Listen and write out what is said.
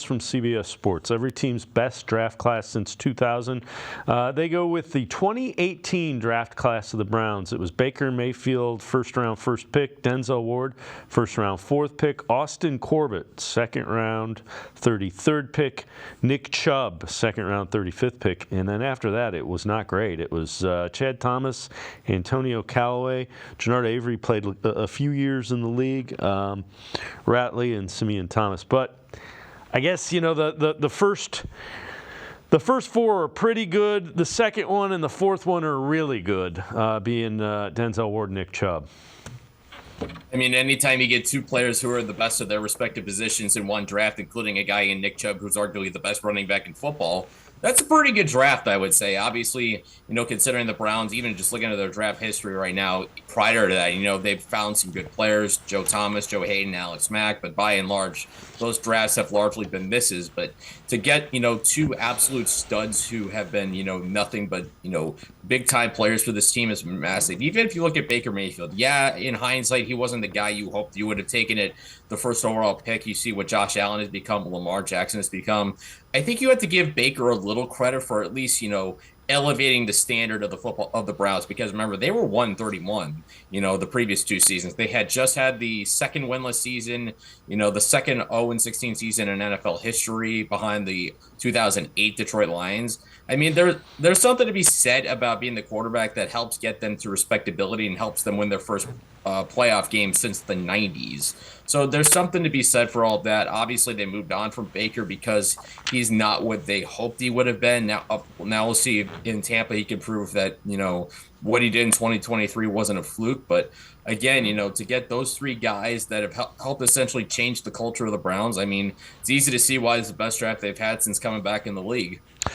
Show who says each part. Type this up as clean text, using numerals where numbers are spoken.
Speaker 1: From CBS Sports, every team's best draft class since 2000. They go with the 2018 draft class of the Browns. It was Baker Mayfield, first round, first pick. Denzel Ward, first round, fourth pick. Austin Corbett, second round, 33rd pick. Nick Chubb, second round, 35th pick. And then after that, it was not great. It was Chad Thomas, Antonio Callaway. Jannard Avery played a few years in the league. Ratley and Simeon Thomas. But I guess, the first four are pretty good. The second one and the fourth one are really good, being Denzel Ward and Nick Chubb.
Speaker 2: I mean, anytime you get two players who are the best of their respective positions in one draft, including a guy in Nick Chubb who's arguably the best running back in football, that's a pretty good draft, I would say. Obviously, considering the Browns, even just looking at their draft history right now, prior to that, they've found some good players, Joe Thomas, Joe Hayden, Alex Mack, but by and large, those drafts have largely been misses. But to get, two absolute studs who have been, nothing but, big-time players for this team is massive. Even if you look at Baker Mayfield, yeah, in hindsight, he wasn't the guy you hoped you would have taken it the first overall pick. You see what Josh Allen has become, Lamar Jackson has become. I think you have to give Baker a little credit for at least, elevating the standard of the football of the Browns, because remember, they were 131, the previous two seasons. They had just had the second winless season, the second 0-16 season in NFL history behind the 2008 Detroit Lions. I mean, there's something to be said about being the quarterback that helps get them to respectability and helps them win their first playoff game since the 90s. So there's something to be said for all of that. Obviously, they moved on from Baker because he's not what they hoped he would have been. Now we'll see if in Tampa he can prove that, what he did in 2023 wasn't a fluke. But again, to get those three guys that have helped essentially change the culture of the Browns, I mean, it's easy to see why it's the best draft they've had since coming back in the league.